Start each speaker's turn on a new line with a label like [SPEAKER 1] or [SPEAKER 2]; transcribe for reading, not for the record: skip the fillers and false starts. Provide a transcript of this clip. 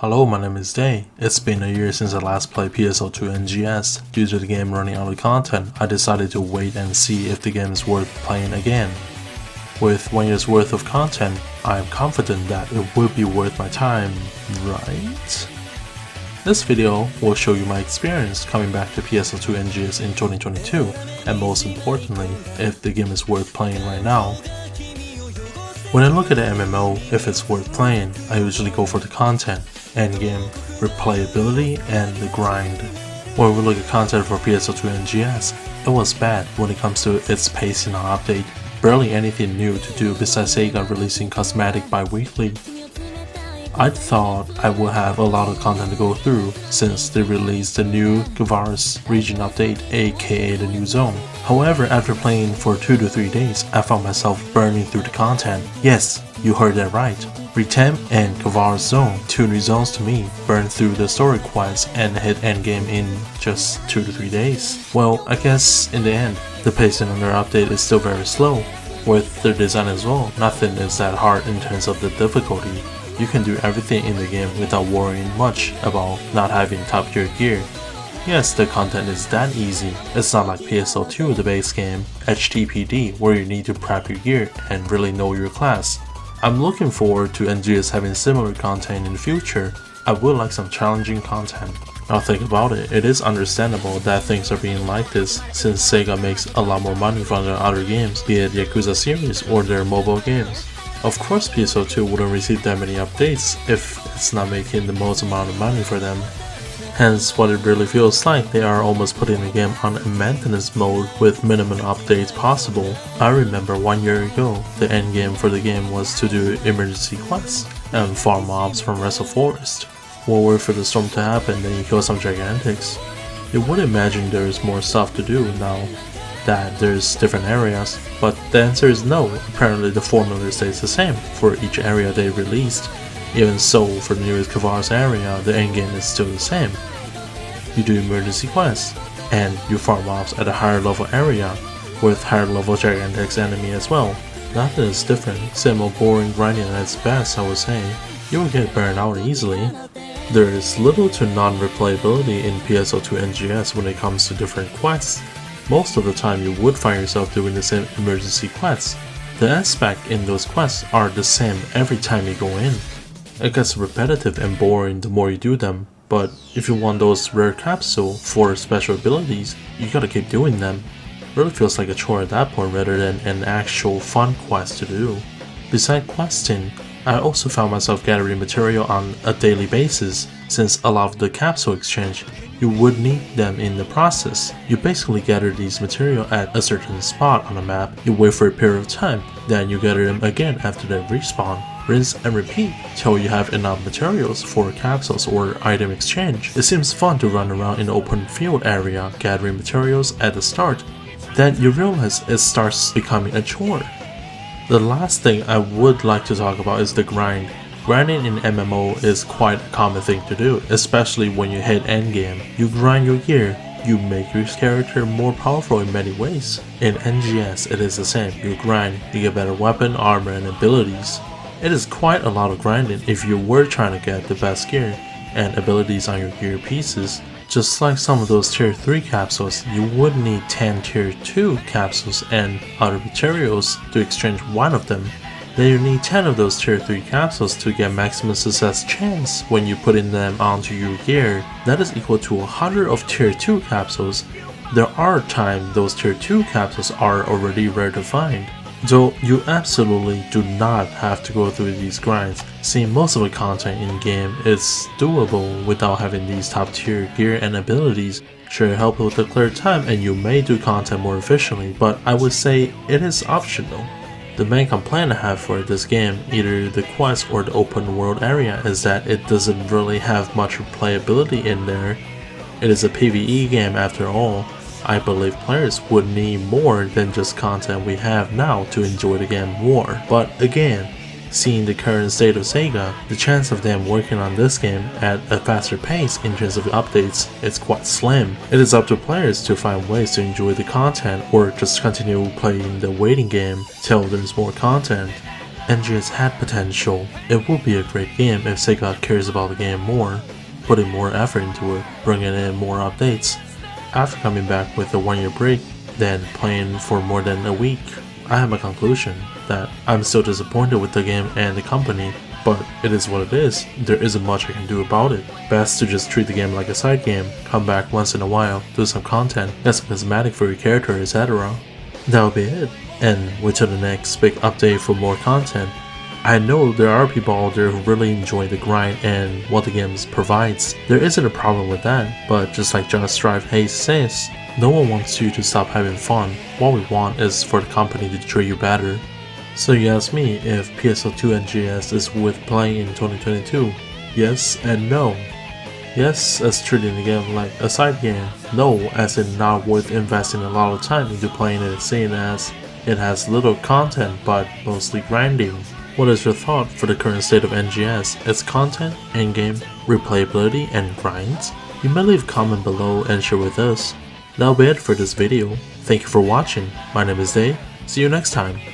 [SPEAKER 1] Hello, my name is Day. It's been a year since I last played PSO2 NGS. Due to the game running out of content, I decided to wait and see if the game is worth playing again. With 1 year's worth of content, I am confident that it will be worth my time, right? This video will show you my experience coming back to PSO2 NGS in 2022, and most importantly, if the game is worth playing right now. When I look at an MMO, if it's worth playing, I usually go for the content, endgame, replayability, and the grind. When we look at content for PSO2 NGS, it was bad when it comes to its pacing on update, barely anything new to do besides Sega releasing cosmetic bi-weekly. I thought I would have a lot of content to go through since they released the new Gavaris region update, aka the new zone. However, after playing for 2 to 3 days, I found myself burning through the content. Yes, you heard that right. Retemp and Gavaris zone, 2 new zones to me, burned through the story quests and hit endgame in just 2 to 3 days. Well, I guess in the end, the pacing on their update is still very slow. With their design as well, nothing is that hard in terms of the difficulty. You can do everything in the game without worrying much about not having top tier gear. Yes, the content is that easy. It's not like PSO2, the base game, HTPD, where you need to prep your gear and really know your class. I'm looking forward to NGS having similar content in the future. I would like some challenging content. Now think about it, it is understandable that things are being like this since Sega makes a lot more money from their other games, be it Yakuza series or their mobile games. Of course PSO2 wouldn't receive that many updates if it's not making the most amount of money for them. Hence what it really feels like they are almost putting the game on a maintenance mode with minimum updates possible. I remember 1 year ago, the endgame for the game was to do emergency quests and farm mobs from rest of forest. We'll wait for the storm to happen, then you kill some gigantics. You would imagine there's more stuff to do now that there's different areas, but the answer is no. Apparently the formula stays the same for each area they released. Even so, for the newest Gavaris area, the endgame is still the same. You do emergency quests, and you farm mobs at a higher level area, with higher level gigantics enemy as well. Nothing is different, same old boring grinding at its best, I would say. You will get burned out easily. There is little to non-replayability in PSO2 NGS when it comes to different quests. Most of the time you would find yourself doing the same emergency quests. The aspect in those quests are the same every time you go in. It gets repetitive and boring the more you do them, but if you want those rare capsules for special abilities, you gotta keep doing them. Really feels like a chore at that point rather than an actual fun quest to do. Besides questing, I also found myself gathering material on a daily basis. Since a lot of the capsule exchange, you would need them in the process. You basically gather these material at a certain spot on the map, you wait for a period of time, then you gather them again after they respawn. Rinse and repeat till you have enough materials for capsules or item exchange. It seems fun to run around in the open field area gathering materials at the start, then you realize it starts becoming a chore. The last thing I would like to talk about is the grind. Grinding in MMO is quite a common thing to do, especially when you hit endgame. You grind your gear, you make your character more powerful in many ways. In NGS it is the same, you grind, you get better weapon, armor and abilities. It is quite a lot of grinding if you were trying to get the best gear and abilities on your gear pieces. Just like some of those tier 3 capsules, you would need 10 tier 2 capsules and other materials to exchange one of them. Then you need 10 of those tier 3 capsules to get maximum success chance when you put in them onto your gear. That is equal to 100 of tier 2 capsules. There are times those tier 2 capsules are already rare to find. Though you absolutely do not have to go through these grinds, seeing most of the content in game is doable without having these top tier gear and abilities. Sure, it helps with the clear time and you may do content more efficiently, but I would say it is optional. The main complaint I have for this game, either the quest or the open world area, is that it doesn't really have much replayability in there. It is a PvE game after all. I believe players would need more than just content we have now to enjoy the game more. But again, seeing the current state of Sega, the chance of them working on this game at a faster pace in terms of updates is quite slim. It is up to players to find ways to enjoy the content or just continue playing the waiting game till there's more content. NGS had potential. It will be a great game if Sega cares about the game more, putting more effort into it, bringing in more updates. After coming back with a 1-year break, then playing for more than a week, I have a conclusion that I'm still disappointed with the game and the company, but it is what it is. There isn't much I can do about it. Best to just treat the game like a side game, come back once in a while, do some content, get some cosmetic for your character, etc. That'll be it, and wait till the next big update for more content. I know there are people out there who really enjoy the grind and what the game provides. There isn't a problem with that, but just like Just Strive Hayes says, no one wants you to stop having fun. What we want is for the company to treat you better. So you ask me if PSO2 NGS is worth playing in 2022? Yes and no. Yes, as treating the game like a side game. No, as in not worth investing a lot of time into playing it, seeing as it has little content but mostly grinding. What is your thought for the current state of NGS, its content, endgame, replayability, and grinds? You may leave a comment below and share with us. That'll be it for this video. Thank you for watching. My name is Day. See you next time.